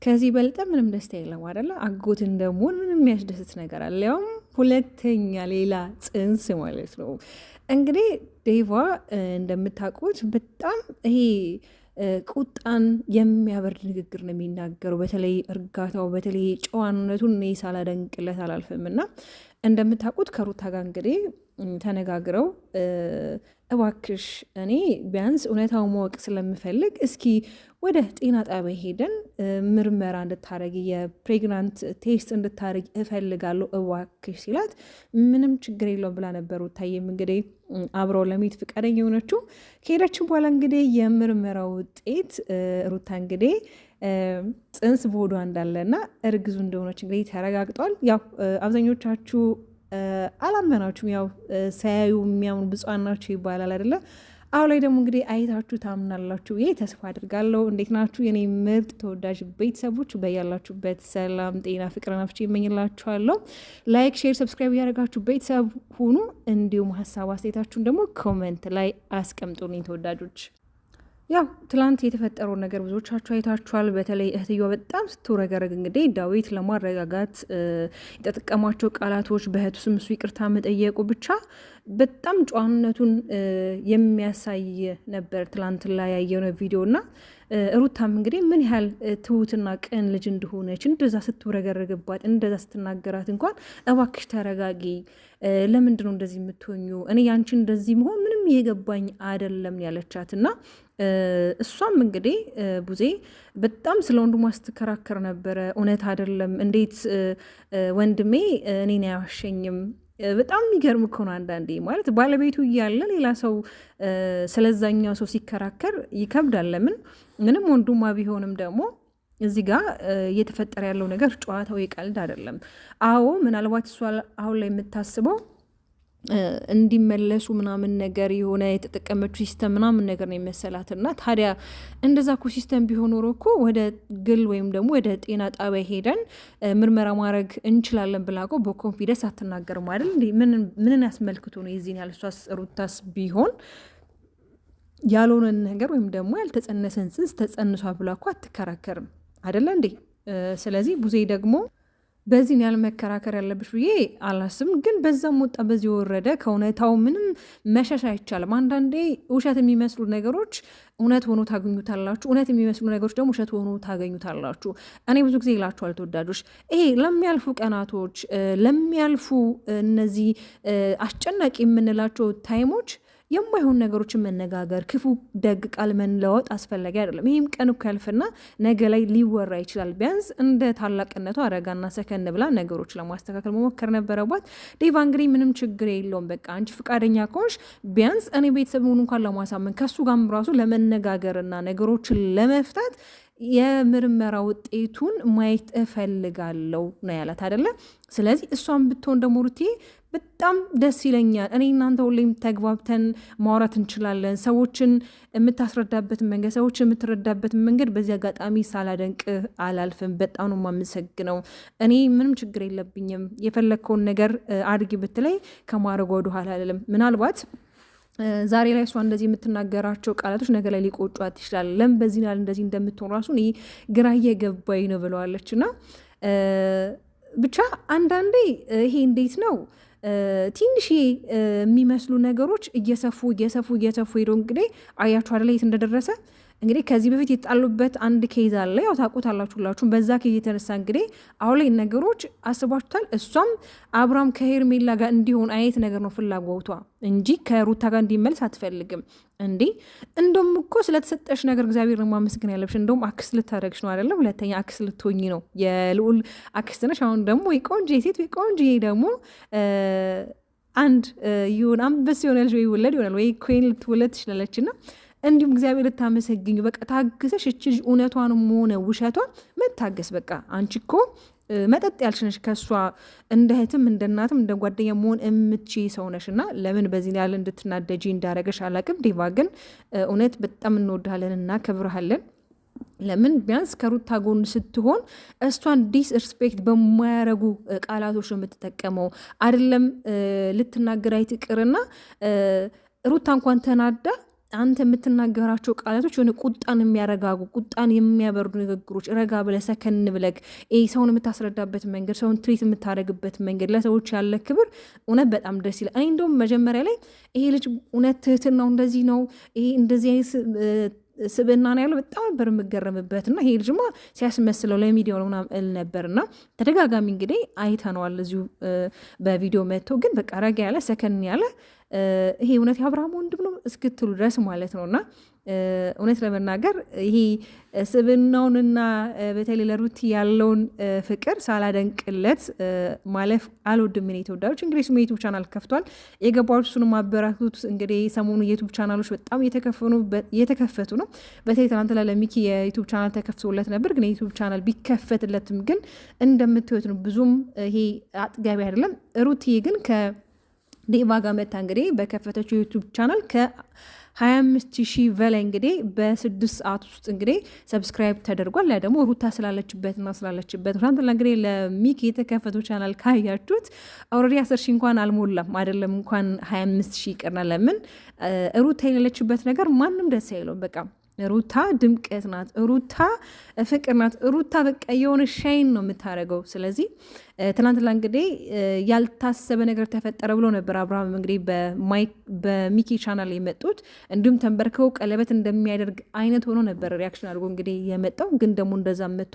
ከዚህ በልጠ ምንም ደስታ የለም አይደለ? አጎትን ደግሞ ምንም የሚያስደስት ነገር አለ? ያውም ሁለተኛ ሌላ ጽንስ ማለት ነው። እንግዲህ ዴቫ እንደምታውቁት በጣም ይሄ ቁጣን የሚያበርድ ንግግር ነው የሚናገረው። በተለይ እርጋታው፣ በተለይ ጨዋነቱን እኔ ሳላደንቅለት አላልፍም። እና እንደምታውቁት ከሩታ ጋር እንግዲህ ተነጋግረው እባክሽ እኔ ቢያንስ እውነታው ማወቅ ስለምፈልግ እስኪ ወደ ጤና ጣቢያ ሄደን ምርመራ እንድታረጊ የፕሬግናንት ቴስት እንድታረጊ እፈልጋለሁ እባክሽ ሲላት ምንም ችግር የለውም ብላ ነበር። ሩታዬም እንግዲህ አብረው ለመሄድ ፍቃደኛ የሆነችው ከሄደችን በኋላ እንግዲህ የምርመራ ውጤት ሩታ እንግዲህ ጽንስ በሆዷ እንዳለና እርግዙ እንደሆነች እንግዲህ ተረጋግጧል። ያው አብዛኞቻችሁ አላመናችሁም። ያው ሳያዩ የሚያምኑ ብፁዓን ናቸው ይባላል አይደለ? አሁን ላይ ደግሞ እንግዲህ አይታችሁ ታምናላችሁ ይህ ተስፋ አድርጋለሁ። እንዴት ናችሁ የኔ ምርጥ ተወዳጅ ቤተሰቦች? በያላችሁበት ሰላም፣ ጤና፣ ፍቅር ናፍቼ ይመኝላችኋለሁ። ላይክ፣ ሼር፣ ሰብስክራይብ እያደረጋችሁ ቤተሰብ ሁኑ። እንዲሁም ሀሳብ አስተያየታችሁን ደግሞ ኮመንት ላይ አስቀምጡልኝ ተወዳጆች። ያው ትላንት የተፈጠረው ነገር ብዙዎቻችሁ አይታችኋል። በተለይ እህትየዋ በጣም ስትረገረግ እንግዲህ ዳዊት ለማረጋጋት የተጠቀሟቸው ቃላቶች በእህቱ ስም እሱ ይቅርታ መጠየቁ ብቻ በጣም ጨዋነቱን የሚያሳይ ነበር ትላንት ላይ ያየነው ቪዲዮ እና ሩታም እንግዲህ ምን ያህል ትሁትና ቅን ልጅ እንደሆነች እንደዛ ስትረገረግባት እንደዛ ስትናገራት እንኳን እባክሽ ተረጋጊ፣ ለምንድን ነው እንደዚህ የምትሆኙ? እኔ ያንቺን እንደዚህ መሆን ምንም የገባኝ አይደለም ያለቻት እና እሷም እንግዲህ ቡዜ በጣም ስለ ወንድሟ ስትከራከር ነበረ። እውነት አይደለም እንዴት ወንድሜ እኔን አያዋሸኝም? በጣም የሚገርም እኮ ነው አንዳንዴ ማለት ባለቤቱ እያለ ሌላ ሰው ስለዛኛው ሰው ሲከራከር ይከብዳል። ለምን ምንም ወንድሟ ቢሆንም ደግሞ እዚህ ጋር እየተፈጠረ ያለው ነገር ጨዋታው የቀልድ አይደለም። አዎ ምናልባት እሷ አሁን ላይ የምታስበው እንዲመለሱ ምናምን ነገር የሆነ የተጠቀመችው ሲስተም ምናምን ነገር ነው የመሰላት እና ታዲያ እንደዛ እኮ ሲስተም ቢሆን ኖሮ እኮ ወደ ግል ወይም ደግሞ ወደ ጤና ጣቢያ ሄደን ምርመራ ማድረግ እንችላለን ብላ እኮ በኮንፊደንስ አትናገርም አይደል እንዴ? ምንን ያስመልክቶ ነው የዚህን ያህል? እሷስ ሩታስ ቢሆን ያልሆነን ነገር ወይም ደግሞ ያልተጸነሰን ጽንስ ተጸንሷ ብላ እኮ አትከራከርም አይደለ እንዴ? ስለዚህ ቡዜ ደግሞ በዚህን ያህል መከራከር ያለብሽ ብዬ አላስብም። ግን በዛም ወጣ በዚህ ወረደ ከእውነታው ምንም መሸሽ አይቻልም። አንዳንዴ ውሸት የሚመስሉ ነገሮች እውነት ሆኖ ታገኙታላችሁ፣ እውነት የሚመስሉ ነገሮች ደግሞ ውሸት ሆኖ ታገኙታላችሁ። እኔ ብዙ ጊዜ ይላችኋል ተወዳጆች፣ ይሄ ለሚያልፉ ቀናቶች ለሚያልፉ እነዚህ አስጨናቂ የምንላቸው ታይሞች የማይሆን ነገሮችን መነጋገር፣ ክፉ ደግ ቃል መለወጥ አስፈላጊ አይደለም። ይህም ቀን እኮ ያልፍና ነገ ላይ ሊወራ ይችላል። ቢያንስ እንደ ታላቅነቱ አረጋና ሰከን ብላ ነገሮች ለማስተካከል መሞከር ነበረባት። ዴቫ እንግዲህ ምንም ችግር የለውም፣ በቃ አንቺ ፍቃደኛ ከሆንሽ ቢያንስ እኔ ቤተሰቡን እንኳን ለማሳመን ከሱ ጋርም ራሱ ለመነጋገርና ነገሮችን ለመፍታት የምርመራ ውጤቱን ማየት እፈልጋለሁ ነው ያላት አይደለ? ስለዚህ እሷን ብትሆን ደግሞ ሩቴ በጣም ደስ ይለኛል። እኔ እናንተ ሁሌም ተግባብተን ማውራት እንችላለን። ሰዎችን የምታስረዳበትን መንገድ፣ ሰዎችን የምትረዳበትን መንገድ በዚህ አጋጣሚ ሳላደንቅ አላልፍም። በጣም ነው የማመሰግነው። እኔ ምንም ችግር የለብኝም። የፈለግከውን ነገር አድርጊ ብትለይ ከማድረግ ወደ ኋላ አልልም። ምናልባት ዛሬ ላይ እሷ እንደዚህ የምትናገራቸው ቃላቶች ነገ ላይ ሊቆጯት ይችላል። ለምን በዚህ ያህል እንደዚህ እንደምትሆን ራሱ እኔ ግራ እየገባኝ ነው ብለዋለች። እና ብቻ አንዳንዴ ይሄ እንዴት ነው ትንሽ የሚመስሉ ነገሮች እየሰፉ ሄደው እንግዲህ አያችሁ አይደል የት እንደደረሰ። እንግዲህ ከዚህ በፊት የተጣሉበት አንድ ኬዝ አለ፣ ያው ታውቁታላችሁ ሁላችሁም። በዛ ኬዝ የተነሳ እንግዲህ አሁን ላይ ነገሮች አስባችሁታል። እሷም አብርሃም ከሄርሜላ ጋር እንዲሆን አይነት ነገር ነው ፍላጎቷ እንጂ ከሩታ ጋር እንዲመልስ አትፈልግም። እንዴ እንደውም እኮ ስለተሰጠሽ ነገር እግዚአብሔር ነው ማመስገን ያለብሽ። እንደውም አክስት ልታደረግሽ ነው አይደለም? ሁለተኛ አክስት ልትሆኝ ነው። የልዑል አክስት ነሽ። አሁን ደግሞ ወይ ቆንጆ ሴት ወይ ቆንጆ ደግሞ አንድ ይሁን አንበስ የሆነ ልጅ ወይ ይወለድ ይሆናል ወይ ኮይን ልትወለድ ትችላለች እና እንዲሁም እግዚአብሔር ልታመሰግኝ በቃ ታግሰሽ እች ልጅ እውነቷንም ሆነ ውሸቷን መታገስ። በቃ አንቺ እኮ መጠጥ ያልሽነሽ ከእሷ እንደ እህትም እንደ እናትም እንደ ጓደኛ መሆን የምትችይ ሰው ነሽ እና ለምን በዚህ ያለ እንድትናደጂ እንዳረገሽ አላቅም። ዴቫ ግን እውነት በጣም እንወድሃለን እና ከብረሃለን። ለምን ቢያንስ ከሩታ ጎን ስትሆን እሷን ዲስሪስፔክት በማያረጉ ቃላቶች ነው የምትጠቀመው። አይደለም ልትናገር አይትቅርና ሩታ እንኳን ተናዳ አንተ የምትናገራቸው ቃላቶች የሆነ ቁጣን የሚያረጋጉ ቁጣን የሚያበርዱ ንግግሮች፣ ረጋ ብለህ ሰከን ብለህ ሰውን የምታስረዳበት መንገድ፣ ሰውን ትሪት የምታደርግበት መንገድ፣ ለሰዎች ያለ ክብር እውነት በጣም ደስ ይላል። እኔ እንደውም መጀመሪያ ላይ ይሄ ልጅ እውነት ትህትናው እንደዚህ ነው፣ ይሄ እንደዚህ አይነት ስብዕና ነው ያለው በጣም ነበር የምገረምበት። እና ይሄ ልጅማ ሲያስመስለው ለሚዲያው ነው ምናምን እል ነበር። እና ተደጋጋሚ እንግዲህ አይተነዋል እዚሁ በቪዲዮ መጥቶ፣ ግን በቃ ረጋ ያለ ሰከን ያለ ይሄ እውነት የአብርሃም ወንድም ነው እስክትሉ ድረስ ማለት ነው። እና እውነት ለመናገር ይሄ ስብናውንና በተለይ ለሩቲ ያለውን ፍቅር ሳላደንቅለት ማለፍ አልወድም። ምን ተወዳጆች እንግዲህ ስሙ የዩቱብ ቻናል ከፍቷል። የገባዎች እሱን ማበራቱት እንግዲህ ሰሞኑ የዩቱብ ቻናሎች በጣም እየተከፈቱ ነው። በተለይ ትናንት ላይ ለሚኪ የዩቱብ ቻናል ተከፍቶለት ነበር። ግን የዩቱብ ቻናል ቢከፈትለትም ግን እንደምትወት ነው ብዙም ይሄ አጥጋቢ አይደለም። ሩቲ ግን ዴቫ ጋር መታ እንግዲህ በከፈተችው ዩቱብ ቻናል ከ25,000 በላይ እንግዲህ በ6 ሰዓት ውስጥ እንግዲህ ሰብስክራይብ ተደርጓል። ያ ደግሞ ሩታ ስላለችበትና ስላለችበት ትናንትና እንግዲህ ለሚኪ የተከፈተው ቻናል ካያችሁት ኦልሬዲ 10,000 እንኳን አልሞላም፣ አይደለም እንኳን 25,000 ይቅርና። ለምን ሩታ የሌለችበት ነገር ማንም ደስ አይለውም። በቃ ሩታ ድምቀት ናት፣ ሩታ ፍቅር ናት፣ ሩታ በቃ የሆነ ሻይን ነው የምታደርገው። ስለዚህ ትናንትና እንግዲህ ያልታሰበ ነገር ተፈጠረ ብሎ ነበር አብርሃም እንግዲህ በሚኪ ቻናል የመጡት። እንዲሁም ተንበርከው ቀለበት እንደሚያደርግ አይነት ሆኖ ነበር ሪያክሽን አድርጎ እንግዲህ የመጣው። ግን ደግሞ እንደዛ መጥቶ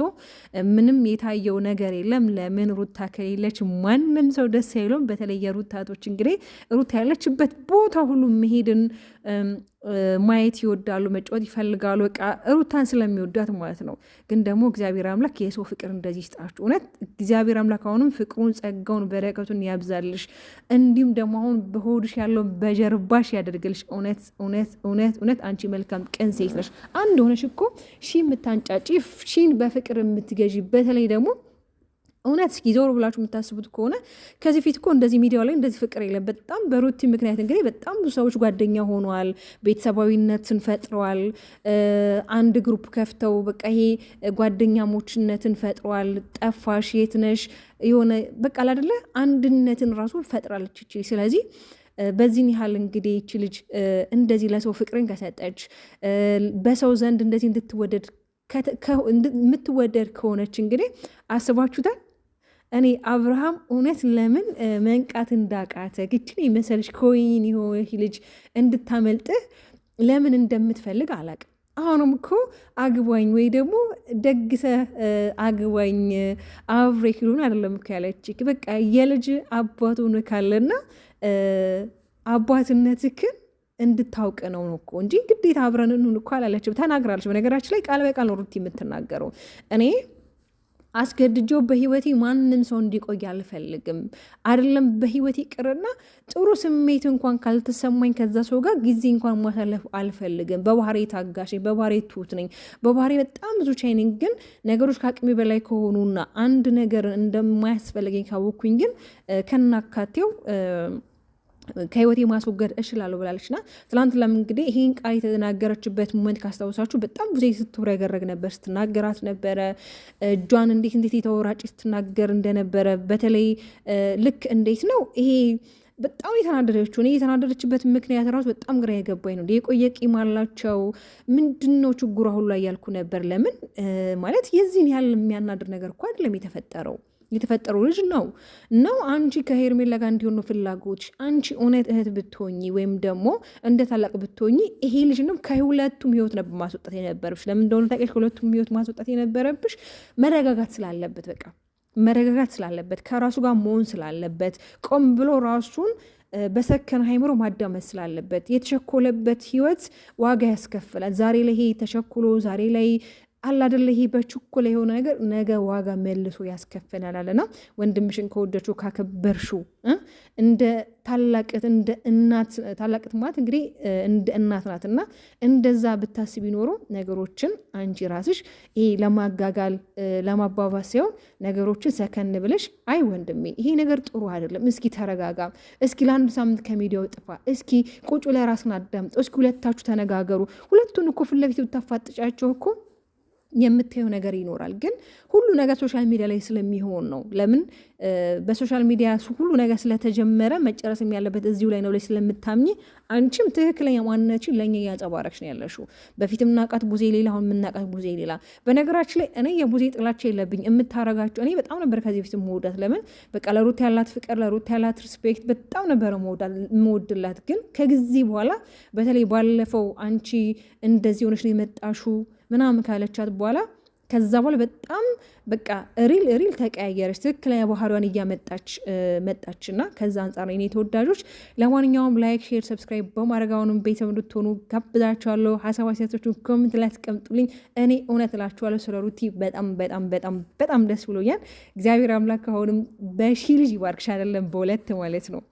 ምንም የታየው ነገር የለም። ለምን ሩታ ከሌለች ማንም ሰው ደስ አይለውም። በተለይ የሩታቶች እንግዲህ ሩታ ያለችበት ቦታ ሁሉ መሄድን ማየት ይወዳሉ፣ መጫወት ይፈልጋሉ። በቃ ሩታን ስለሚወዳት ማለት ነው። ግን ደግሞ እግዚአብሔር አምላክ የሰው ፍቅር እንደዚህ ይስጣችሁ። እውነት እግዚአብሔር አምላክ አሁንም ፍቅሩን፣ ጸጋውን፣ በረከቱን ያብዛልሽ። እንዲሁም ደግሞ አሁን በሆድሽ ያለው በጀርባሽ ያደርግልሽ። እውነት እውነት እውነት እውነት አንቺ መልካም ቀን ሴት ነሽ። አንድ ሆነሽ እኮ ሺ የምታንጫጪ ሺን በፍቅር የምትገዢ በተለይ ደግሞ እውነት እስኪ ዞር ብላችሁ የምታስቡት ከሆነ ከዚህ ፊት እኮ እንደዚህ ሚዲያው ላይ እንደዚህ ፍቅር የለም። በጣም በሩቲ ምክንያት እንግዲህ በጣም ብዙ ሰዎች ጓደኛ ሆነዋል፣ ቤተሰባዊነትን ፈጥረዋል፣ አንድ ግሩፕ ከፍተው በቃ ይሄ ጓደኛሞችነትን ፈጥረዋል። ጠፋሽ፣ የት ነሽ፣ የሆነ በቃ አይደለ አንድነትን ራሱ ፈጥራለች ይቺ። ስለዚህ በዚህን ያህል እንግዲህ ይቺ ልጅ እንደዚህ ለሰው ፍቅርን ከሰጠች በሰው ዘንድ እንደዚህ የምትወደድ ከሆነች እንግዲህ አስባችሁታል። እኔ አብርሃም እውነት ለምን መንቃት እንዳቃተ ግችን የመሰለች ኮይን የሆነች ልጅ እንድታመልጥህ ለምን እንደምትፈልግ አላቅም። አሁንም እኮ አግባኝ ወይ ደግሞ ደግሰ አግባኝ አብሬ ኪሎን አይደለም እኮ ያለች። በቃ የልጅ አባት ሆኖ ካለና አባትነትክን እንድታውቅ ነው እኮ እንጂ ግዴታ አብረን እንሁን እኮ አላለችም። ተናግራለች። በነገራችን ላይ ቃል በቃል ሩቲ የምትናገረው እኔ አስገድጆ በህይወቴ ማንም ሰው እንዲቆይ አልፈልግም። አይደለም በህይወቴ ቅርና ጥሩ ስሜት እንኳን ካልተሰማኝ ከዛ ሰው ጋር ጊዜ እንኳን ማሳለፍ አልፈልግም። በባህሬ ታጋሽ፣ በባህሬ ትሁት ነኝ፣ በባህሬ በጣም ብዙ ቻይ ነኝ። ግን ነገሮች ከአቅሜ በላይ ከሆኑና አንድ ነገር እንደማያስፈልገኝ ካወኩኝ ግን ከናካቴው ከህይወቴ ማስወገድ እችላለሁ ብላለችና ትላንት ለም እንግዲህ ይሄን ቃል የተናገረችበት ሞመንት ካስታውሳችሁ በጣም ብዙ ስትውረገረግ ነበር፣ ስትናገራት ነበረ። እጇን እንዴት የተወራጭ ስትናገር እንደነበረ በተለይ ልክ እንዴት ነው ይሄ በጣም የተናደደችው። እኔ የተናደደችበት ምክንያት ራሱ በጣም ግራ የገባኝ ነው። የቆየ ቂም አላቸው፣ ምንድን ነው ችግሩ አሁን ላይ ያልኩ ነበር። ለምን ማለት የዚህን ያህል የሚያናድር ነገር እኮ አይደለም የተፈጠረው ልጅ ነው አንቺ ከሄርሜላ ጋር እንዲሆን ነው ፍላጎች። አንቺ እውነት እህት ብትሆኚ ወይም ደግሞ እንደ ታላቅ ብትሆኚ ይሄ ልጅ ነው ከሁለቱም ህይወት ነበር ማስወጣት የነበረብሽ። ለምን እንደሆነ ታውቂያለሽ? ከሁለቱም ህይወት ማስወጣት የነበረብሽ መረጋጋት ስላለበት፣ በቃ መረጋጋት ስላለበት፣ ከራሱ ጋር መሆን ስላለበት፣ ቆም ብሎ ራሱን በሰከነ ሃይምሮ ማዳመጥ ስላለበት። የተቸኮለበት ህይወት ዋጋ ያስከፍላል። ዛሬ ላይ ይሄ ተቸኩሎ ዛሬ ላይ አላደለ ይሄ በችኮላ የሆነ ነገር ነገ ዋጋ መልሶ ያስከፍላልና ወንድምሽን ከወደድሽው ካከበርሽው እንደ ታላቅት እንደ እናት ታላቅት ማለት እንግዲህ እንደ እናት ናትና እንደዛ ብታስቢ ኖሮ ነገሮችን አንቺ ራስሽ ይሄ ለማጋጋል ለማባባስ ሳይሆን ነገሮችን ሰከን ብለሽ አይ ወንድሜ ይሄ ነገር ጥሩ አይደለም፣ እስኪ ተረጋጋ፣ እስኪ ለአንድ ሳምንት ከሚዲያው ጥፋ፣ እስኪ ቁጭ ላይ ራስን አዳምጥ፣ እስኪ ሁለታችሁ ተነጋገሩ። ሁለቱን እኮ ፊት ለፊት ብታፋጥጫቸው እኮ የምታየው ነገር ይኖራል። ግን ሁሉ ነገር ሶሻል ሚዲያ ላይ ስለሚሆን ነው። ለምን በሶሻል ሚዲያ ሁሉ ነገር ስለተጀመረ መጨረስም ያለበት እዚሁ ላይ ነው ላይ ስለምታምኝ አንቺም ትክክለኛ ማንነትሽን ለእኛ እያንጸባረቅሽ ነው ያለሽው። በፊት የምናውቃት ቡዜ ሌላ፣ አሁን የምናውቃት ቡዜ ሌላ። በነገራችን ላይ እኔ የቡዜ ጥላቻ የለብኝ። የምታረጋቸው እኔ በጣም ነበር ከዚህ በፊት መወዳት። ለምን በቃ ለሩት ያላት ፍቅር፣ ለሩት ያላት ሪስፔክት በጣም ነበረ መወድላት። ግን ከጊዜ በኋላ በተለይ ባለፈው አንቺ እንደዚህ ሆነሽ ነው የመጣሹ ምናምን ካለቻት በኋላ ከዛ በኋላ በጣም በቃ ሪል ተቀያየረች። ትክክለኛ ባህሪዋን እያመጣች መጣችና ከዛ አንጻር እኔ ተወዳጆች፣ ለማንኛውም ላይክ፣ ሼር፣ ሰብስክራይብ በማድረግ አሁንም ቤተሰብ እንድትሆኑ ጋብዛችኋለሁ። ሀሳብ አስተያየቶቻችሁን ኮሜንት ላይ አስቀምጡልኝ። እኔ እውነት እላችኋለሁ ስለ ሩቲ በጣም ደስ ብሎኛል። እግዚአብሔር አምላክ አሁንም በሺ ልጅ ይባርክሽ፣ አይደለም በሁለት ማለት ነው።